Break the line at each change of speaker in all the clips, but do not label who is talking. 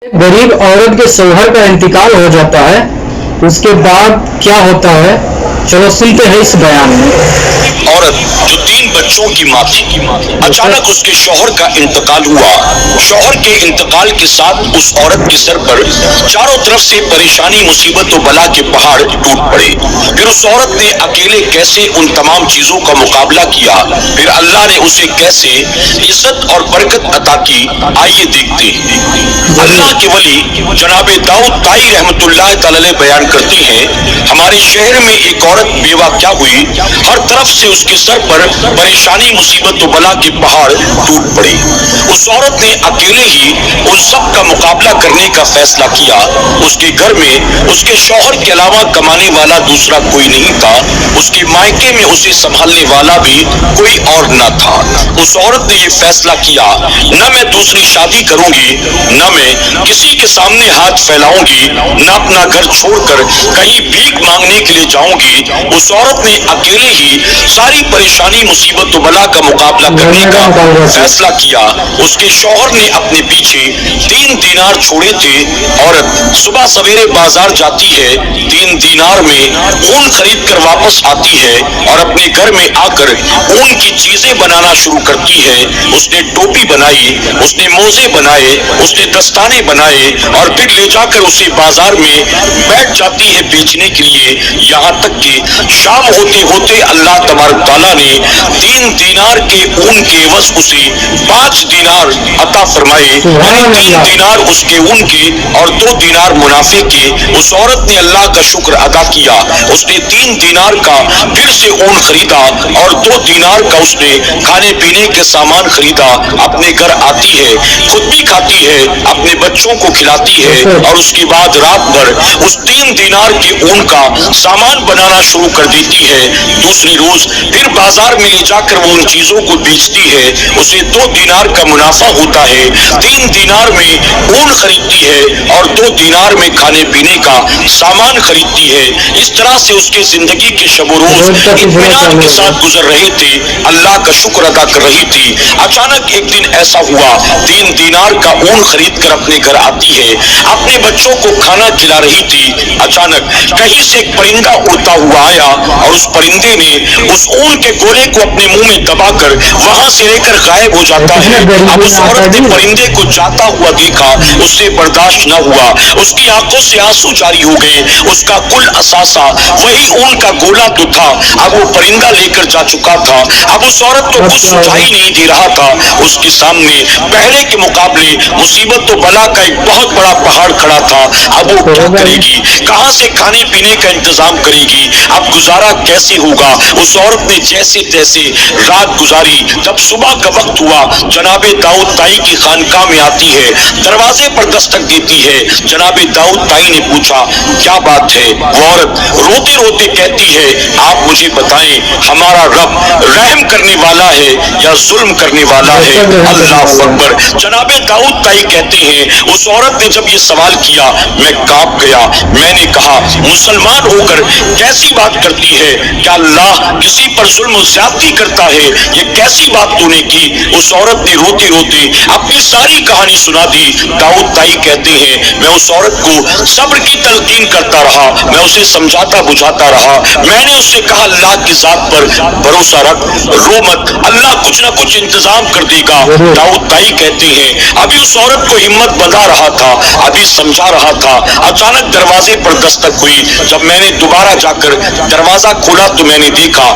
गरीब औरत के शौहर का इंतकाल हो जाता है, उसके बाद क्या होता है, चलो सुनते हैं इस बयान में।
औरत जो 3 बच्चों की माँ थी, अचानक उसके शौहर का इंतकाल हुआ। शौहर के इंतकाल के साथ उस औरत के सर पर चारों तरफ से परेशानी, मुसीबत और बला के पहाड़ टूट पड़े। फिर उस औरत ने अकेले कैसे उन तमाम चीजों का मुकाबला किया, फिर अल्लाह ने उसे कैसे इज्जत और बरकत अता की, आइए देखते हैं। अल्लाह के वली जनाब दाऊद ताई रहमतुल्लाह तआला बयान करते हैं, हमारे शहर में एक औरत बेवा क्या हुई, हर तरफ से उसके सर पर परेशानी, मुसीबत और बला के पहाड़ टूट पड़े। उस औरत ने अकेले ही उन सब का मुकाबला करने का फैसला किया। उसके घर में उसके शौहर के अलावा कमाने वाला दूसरा कोई नहीं था। उसके मायके में उसे संभालने वाला भी कोई और न था। उस औरत ने ये फैसला किया, न मैं दूसरी शादी करूंगी, न मैं किसी के सामने हाथ फैलाऊंगी, न अपना घर छोड़कर कहीं भीख मांगने के लिए जाऊंगी। उस औरत ने अकेले ही सारी परेशानी, मुसीबत और बला का मुकाबला करने का फैसला किया। उसके शौहर ने अपने पीछे 3 दीनार छोड़े थे। औरत सुबह सवेरे बाजार जाती है, 3 दीनार में ऊन खरीद कर वापस आती है और अपने घर में आकर ऊन की चीजें बनाना शुरू करती है। उसने टोपी बनाई, उसने मोजे बनाए, उसने दस्ताने बनाए और फिर ले जाकर उसे बाजार में बैठ जाती है बेचने के लिए। यहाँ तक कि शाम होते होते अल्लाह तबारक तआला ने 3 दीनार के ऊन के एवज उसे 5 दीनार अता फरमाए, यानी 3 दीनार उसके ऊन के और 2 दीनार मुनाफे के। उस औरत ने अल्लाह का शुक्र अदा किया। उसने 3 दीनार का फिर से ऊन खरीदा और 2 दीनार का उसने खाने पीने के सामान खरीदा। अपने घर आती है, खुद भी खाती है, अपने बच्चों को खिलाती है और उसके बाद रात भर उस 3 दीनार के ऊन का सामान बनाना शुरू कर देती है। दूसरी रोज फिर बाजार में ले जाकर वो उन चीजों को बेचती है। उसे 2 दीनार का मुनाफा होता है। 3 दीनार में ऊन खरीदती है और 2 दीनार में खाने पीने का सामान खरीदती है। इस तरह से उसके जिंदगी के शब रोज इत्मीनान के साथ गुजर रहे थे, अल्लाह का शुक्र अदा कर रही थी। अचानक एक दिन ऐसा हुआ, 3 दीनार का ऊन खरीद कर अपने घर आती है, अपने बच्चों को खाना खिला रही थी। अचानक कहीं से एक परिंदा उड़ता हुआ आया और उस परिंदे ने उस ऊन के गोले को अपने मुंह में दबाकर वहां से लेकर गायब हो जाता है। अब उस औरत ने परिंदे को जाता हुआ देखा, उससे बर्दाश्त न हुआ, उसकी आंखों से आंसू जारी हो गए। उसका कुल असासा वही ऊन का गोला तो था, अब वो परिंदा लेकर जा चुका था। अब उस औरत को कुछ सुझाई नहीं दे रहा था। उसके सामने पहले के मुकाबले मुसीबत तो बला का एक बहुत बड़ा पहाड़ खड़ा था। अब वो क्या करेगी, कहां से खाने पीने का इंतजाम करेगी, अब गुजारा कैसे होगा। उस औरत ने जैसे तैसे रात गुजारी। जब सुबह का वक्त हुआ, जनाबे दाऊद ताई की खानकाह में आती है, दरवाजे पर दस्तक देती है। जनाबे दाऊद ताई ने पूछा, क्या बात है। वो औरत रोते रोते कहती है, आप मुझे बताएं, हमारा रब रहम करने वाला है या जुल्म करने वाला है। अल्लाह अकबर। जनाबे दाऊद ताई कहते हैं, उस औरत ने जब ये सवाल किया, मैं कांप गया। मैंने कहा, मुसलमान होकर कैसी बात करती है, क्या अल्लाह किसी पर जुल्म ज्यादती करता है, ये कैसी बात तूने की। उस औरत ने रोते रोते अपनी सारी कहानी सुना दी। दाऊद ताई कहते हैं, मैं उस औरत को सब्र की तलकीन करता रहा, मैं उसे समझाता बुझाता रहा। मैंने उससे कहा, अल्लाह की जात पर भरोसा रख, रो मत, अल्लाह कुछ ना कुछ इंतजाम कर देगा। दाऊद ताई कहते हैं, अभी उस औरत को हिम्मत बंधा रहा था, अभी समझा रहा था, अचानक दरवाजे पर दस्तक हुई। जब मैंने दोबारा जाकर दरवाजा खोला तो मैंने देखा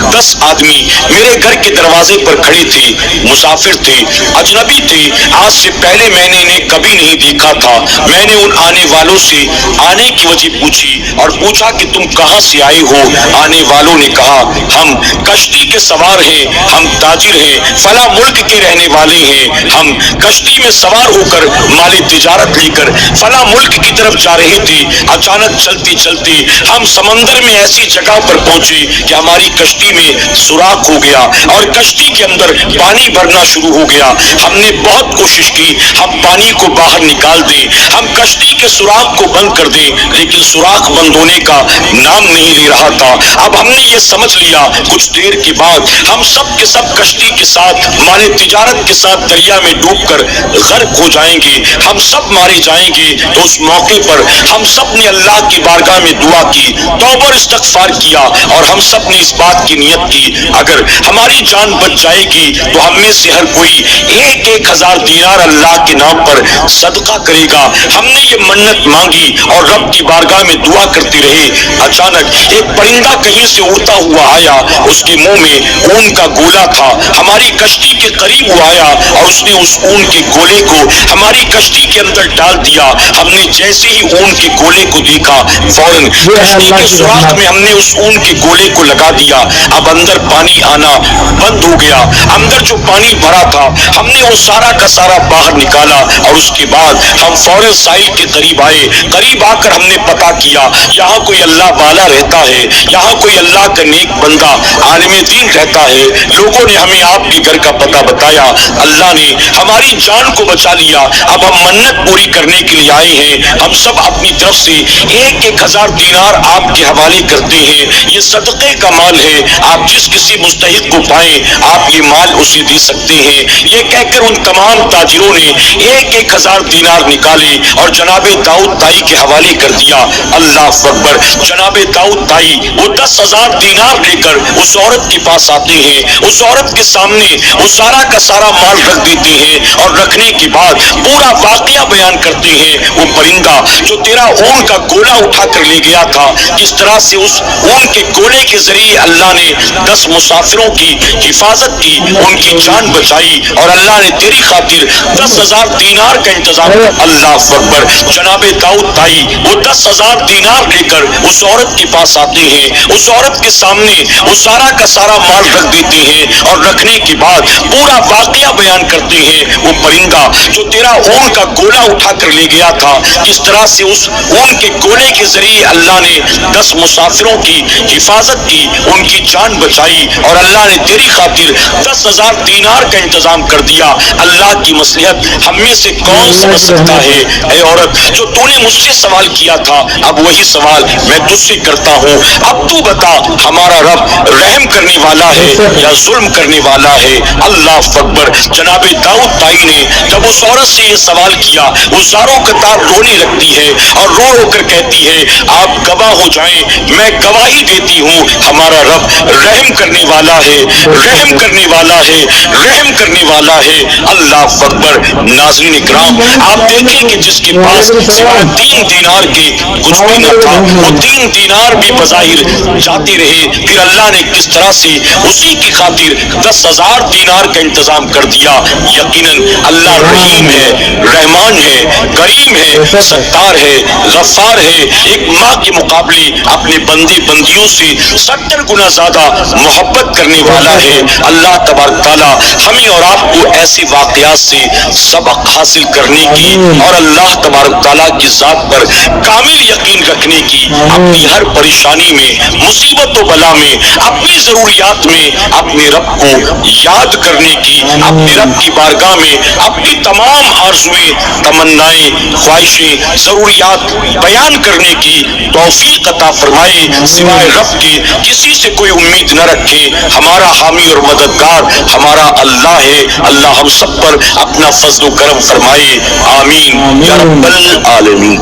10 आदमी मेरे घर के दरवाजे पर खड़े थे। मुसाफिर थे, अजनबी थे, आज से पहले मैंने इन्हें कभी नहीं देखा था। मैंने उन आने वालों से आने की वजह पूछी और पूछा कि तुम कहां से आए हो। आने वालों ने कहा, हम कश्ती के सवार हैं, हम ताजिर हैं, फला मुल्क के रहने वाले हैं, हम कश्ती में सवार होकर माले तिजारत लेकर फला मुल्क की तरफ जा रहे थे। अचानक चलते चलते हम समंदर में ایسی جگہ پر پہنچے کہ ہماری کشتی میں سوراخ ہو گیا اور کشتی کے اندر پانی بھرنا شروع ہو گیا. ہم نے بہت کوشش کی ہم پانی کو باہر نکال دیں, ہم کشتی کے سوراخ کو بند کر دیں, لیکن سوراخ بند ہونے کا نام نہیں لے رہا تھا. اب ہم نے یہ سمجھ لیا کچھ دیر کے بعد ہم سب کے سب کشتی کے ساتھ مال تجارت کے ساتھ دریا میں ڈوب کر غرق ہو جائیں گے, ہم سب مارے جائیں گے. تو اس موقع پر ہم سب نے اللہ کی بارگاہ میں دعا کی, توبہ اور استغفار کیا, اور ہم سب نے اس بات کی نیت کی اگر ہماری جان بچ جائے گی تو ہم میں سے ہر کوئی 1,000 دینار اللہ کے نام پر صدقہ کرے گا. ہم نے یہ منت مانگی اور رب کی بارگاہ میں دعا کرتے رہے. اچانک ایک پرندہ کہیں سے اڑتا ہوا آیا, اس کے منہ میں اون کا گولا تھا. ہماری کشتی کے قریب وہ آیا اور اس نے اس اون کے گولے کو ہماری کشتی کے اندر ڈال دیا. ہم نے جیسے ہی اون کے گولے کو دیکھا فوراً کشتی کے سوراخ میں ہم نے اس اون کے گولے کو لگا دیا. اب اندر پانی آنا بند ہو گیا. اندر جو پانی بھرا تھا ہم نے وہ سارا کا سارا باہر نکالا, اور اس کے بعد ہم فوراً ساحل کے قریب آئے. قریب آ کر ہم نے پتا کیا یہاں کوئی اللہ والا رہتا ہے, یہاں کوئی اللہ کا نیک بندہ عالم دین رہتا ہے. لوگوں نے ہمیں آپ کے گھر کا پتہ بتایا. اللہ نے ہماری جان کو بچا لیا. اب ہم منت پوری کرنے کے لیے آئے ہیں. ہم سب اپنی طرف سے 1,000 دینار آپ کے حوالے کرتے ہیں. یہ صدقے کا مال ہے, آپ جس کسی مستحق کو پائیں آپ یہ مال اسے دے سکتے ہیں. یہ کہہ کر ان تمام تاجروں نے 1,000 دینار نکالے اور جناب داؤد تائی کے حوالے کر دیا. اللہ اکبر. جناب داؤد تائی وہ 10,000 دینار لے کر اس عورت کے پاس آتے ہیں. اس عورت کے سامنے وہ سارا کا سارا مال رکھ دیتے ہیں, اور رکھنے کے بعد پورا واقعہ بیان کرتے ہیں. وہ پرندہ جو تیرا اون کا گولا اٹھا کر لے گیا تھا, کس طرح سے اس اون کے گولے کے ذریعے اللہ نے 10 مسافروں کی حفاظت کی, ان کی جان بچائی, اور اللہ نے تیری خاطر 10,000 دینار کا انتظام. اللہ اکبر. جناب داؤد تائی وہ 10,000 دینار لے کر اس عورت کے پاس آتے ہیں. اس عورت کے سامنے وہ سارا کا سارا مال رکھ دیتے ہیں, اور رکھنے کے بعد پورا واقعہ بیان کرتے ہیں. وہ پرندہ جو تیرا اون کا گولا اٹھا کر لے گیا تھا, کس طرح سے اس اون کے گولے کے ذریعے اللہ نے 10 مسافروں کی حفاظت کی, ان کی جان بچائی, اور اللہ نے تیری خاطر 10,000 دینار کا انتظام کر دیا. اللہ کی مصلحت ہم میں سے کون سمجھ سکتا ہے؟ اے عورت, جو تو نے مجھ سے سوال کیا تھا اب وہی سوال میں تجھ سے کرتا ہوں. اب تو بتا ہمارا رب رحم کرنے والا ہے یا ظلم کرنے والا ہے؟ اللہ اکبر. جناب داؤد تائی نے جب اس عورت سے یہ سوال کیا, وہ زاروں قطار رونے لگتی ہے اور رو رو کر کہتی ہے آپ گواہ ہو جائیں, میں گواہی دیتی ہوں ہمارا رب رحم کرنے والا ہے, رحم کرنے والا ہے, رحم کرنے والا ہے. اللہ اکبر. ناظرین اکرام, آپ دیکھیں کہ جس کے پاس سوائے 3 دینار کے کچھ بھی نہ تھا, وہ 3 دینار بھی بظاہر جاتے رہے, پھر اللہ نے کس طرح سے اسی کی خاطر 10,000 دینار کا انتظام کر دیا. یقیناً اللہ رحیم ہے, رحمان ہے, کریم ہے, ستار ہے, غفار ہے. ایک ماں کے مقابلے اپنے بندے بندیوں سے 70 گنا زیادہ محبت کرنے والا ہے. اللہ تبارک تعالیٰ ہمیں اور آپ کو ایسے واقعات سے سبق حاصل کرنے کی اور اللہ تبارک تعالیٰ کی ذات پر کامل یقین رکھنے کی, اپنی ہر پریشانی میں, مصیبت و بلا میں, اپنی ضروریات میں اپنے رب کو یاد کرنے کی, اپنے رب کی بارگاہ میں اپنی تمام آرزویں, تمنائیں, خواہشیں, ضروریات بیان کرنے کی توفیق عطا فرمائے. سوائے رب کے کسی سے کوئی امید نہ رکھے. ہمارا حامی اور مددگار ہمارا اللہ ہے. اللہ ہم سب پر اپنا فضل و کرم فرمائے. آمین یا رب العالمین.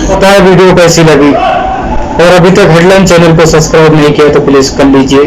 بتائیں ویڈیو کیسی لگی, اور ابھی تک ہیڈ لائن چینل کو سبسکرائب نہیں کیا تو پلیز کر لیجئے.